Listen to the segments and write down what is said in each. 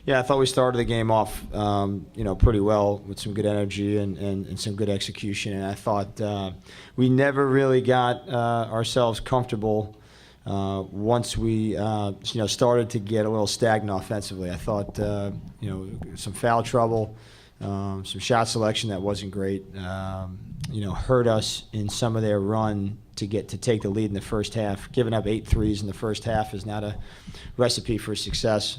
Yeah, I thought we started the game off, pretty well with some good energy and some good execution. And I thought we never really got ourselves comfortable once we, started to get a little stagnant offensively. I thought, some foul trouble, some shot selection that wasn't great, hurt us in some of their run to take the lead in the first half. Giving up 8 threes in the first half is not a recipe for success.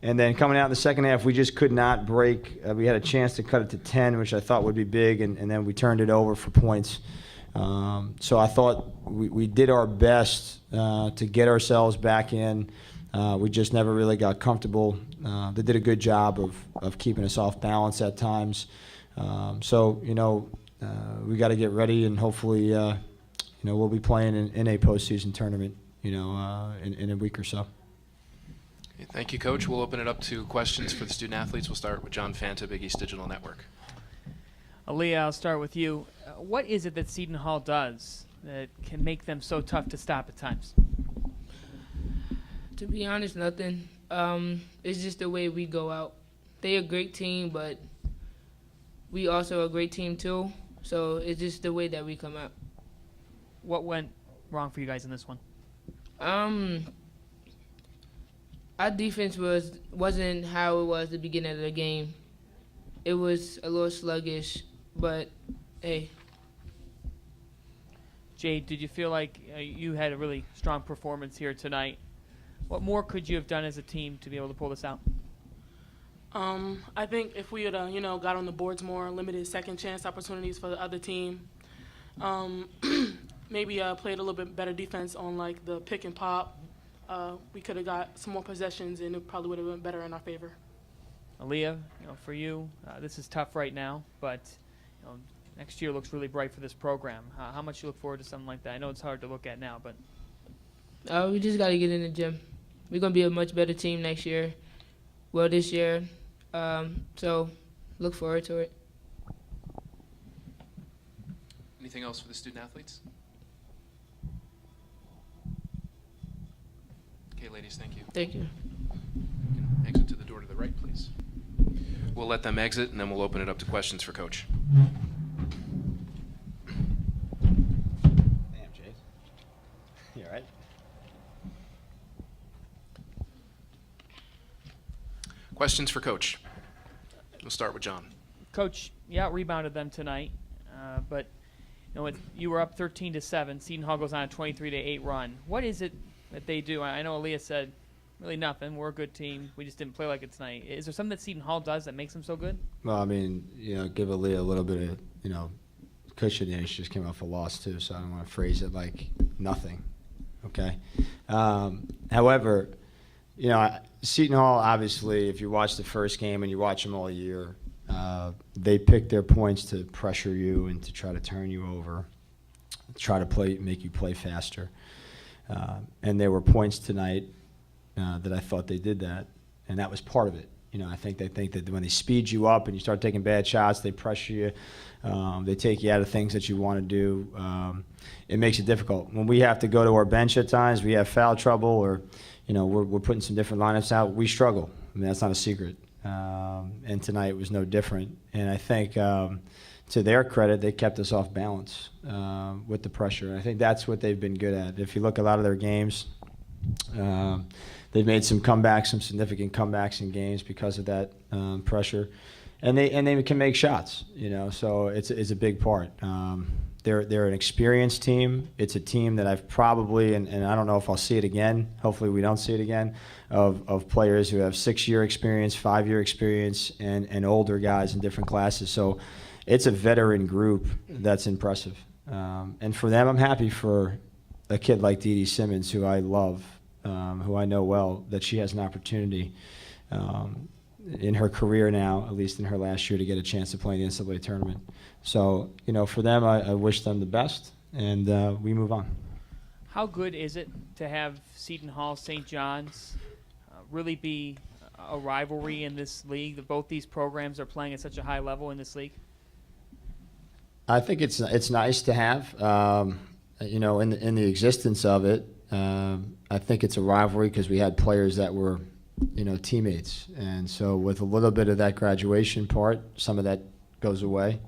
And then coming out in the second half, we just could not break. We had a chance to cut it to 10, which I thought would be big, and then we turned it over for points. So I thought we did our best to get ourselves back in. We just never really got comfortable. They did a good job of keeping us off balance at times. We got to get ready, and hopefully, we'll be playing in a postseason tournament, in a week or so. Okay, thank you, Coach. We'll open it up to questions for the student athletes. We'll start with John Fanta, Big East Digital Network. Aaliyah, I'll start with you. What is it that Seton Hall does that can make them so tough to stop at times? To be honest, nothing. It's just the way we go out. They're a great team, but we also a great team too. So it's just the way that we come out. What went wrong for you guys in this one? Our defense wasn't how it was at the beginning of the game. It was a little sluggish, but hey. Jade, did you feel like you had a really strong performance here tonight? What more could you have done as a team to be able to pull this out? I think if we had, got on the boards more, limited second chance opportunities for the other team, maybe played a little bit better defense on like the pick and pop, we could have got some more possessions, and it probably would have been better in our favor. Aaliyah, for you, this is tough right now, but next year looks really bright for this program. How much you look forward to something like that? I know it's hard to look at now, but we just got to get in the gym. We're gonna be a much better team next year. Well, this year, so look forward to it. Anything else for the student athletes? Okay, ladies, thank you. Thank you. You can exit to the door to the right, please. We'll let them exit, and then we'll open it up to questions for Coach. Damn, Jade. You all right? Questions for Coach. We'll start with John. Coach, you out-rebounded them tonight, but you were up 13-7. Seton Hall goes on a 23-8 run. What is it that they do? I know Aaliyah said really nothing. We're a good team. We just didn't play like it tonight. Is there something that Seton Hall does that makes them so good? Well, I mean, give Aaliyah a little bit of, cushion there. She just came off a loss, too, so I don't want to phrase it like nothing, okay? However, Seton Hall, obviously, if you watch the first game and you watch them all year, they pick their points to pressure you and to try to turn you over, try to make you play faster. And there were points tonight that I thought they did that, and that was part of it. I think they think that when they speed you up and you start taking bad shots, they pressure you, they take you out of things that you want to do. It makes it difficult. When we have to go to our bench at times, we have foul trouble, or we're putting some different lineups out, we struggle. I mean, that's not a secret. And tonight was no different. And I think, to their credit, they kept us off balance with the pressure. And I think that's what they've been good at. If you look at a lot of their games, they've made some comebacks, some significant comebacks in games because of that pressure. And they can make shots, so it's a big part. They're an experienced team. It's a team that I've probably, and I don't know if I'll see it again, hopefully we don't see it again, of players who have 6-year experience, 5-year experience, and older guys in different classes. So it's a veteran group that's impressive. And for them, I'm happy for a kid like Dee Dee Simmons, who I love, who I know well, that she has an opportunity in her career now, at least in her last year, to get a chance to play in the NCAA tournament. So, for them, I wish them the best, and we move on. How good is it to have Seton Hall, St. John's really be a rivalry in this league, that both these programs are playing at such a high level in this league? I think it's nice to have, in the existence of it. I think it's a rivalry because we had players that were teammates. And so with a little bit of that graduation part, some of that goes away.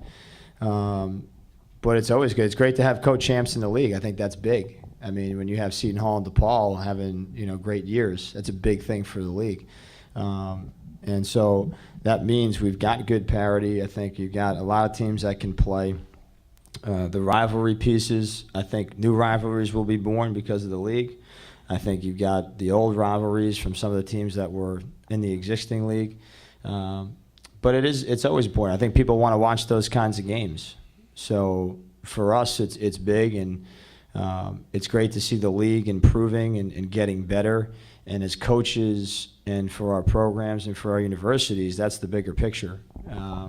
But it's always good. It's great to have co-champs in the league. I think that's big. I mean, when you have Seton Hall and DePaul having, great years, that's a big thing for the league. And so that means we've got good parity. I think you've got a lot of teams that can play. The rivalry pieces, I think new rivalries will be born because of the league. I think you've got the old rivalries from some of the teams that were in the existing league. But it's always important. I think people want to watch those kinds of games. So for us, it's big, and it's great to see the league improving and getting better. And as coaches and for our programs and for our universities, that's the bigger picture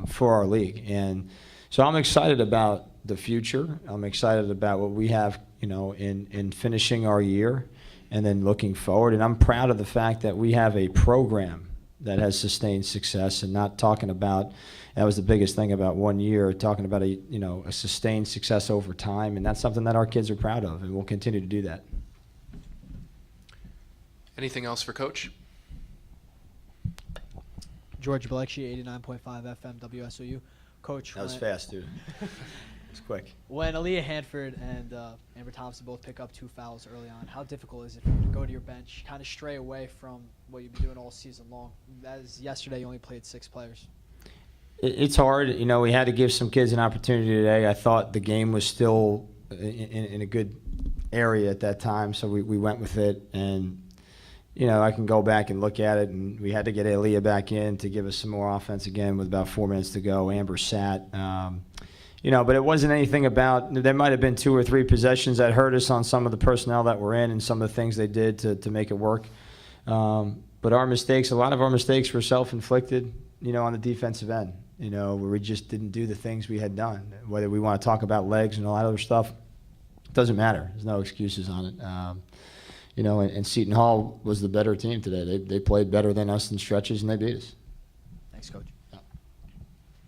for our league. And so I'm excited about the future. I'm excited about what we have, in finishing our year and then looking forward. And I'm proud of the fact that we have a program that has sustained success, and not talking about, that was the biggest thing about 1 year, talking about a sustained success over time. And that's something that our kids are proud of, and we'll continue to do that. Anything else for Coach? George Balekshi, 89.5 FM WSOU. Coach, That was fast, dude. It's quick. when Aaliyah Hanford and Amber Thompson both pick up 2 fouls early on, how difficult is it for you to go to your bench, kind of stray away from what you've been doing all season long? As yesterday, you only played 6 players. It's hard. We had to give some kids an opportunity today. I thought the game was still in a good area at that time, so we went with it. And, I can go back and look at it, and we had to get Aaliyah back in to give us some more offense again with about 4 minutes to go. Amber sat. But it wasn't anything about, there might have been 2 or 3 possessions that hurt us on some of the personnel that were in and some of the things they did to make it work. But our mistakes, a lot of our mistakes were self-inflicted, on the defensive end, where we just didn't do the things we had done. Whether we want to talk about legs and all that other stuff, it doesn't matter. There's no excuses on it. And Seton Hall was the better team today. They played better than us in stretches, and they beat us. Thanks, Coach.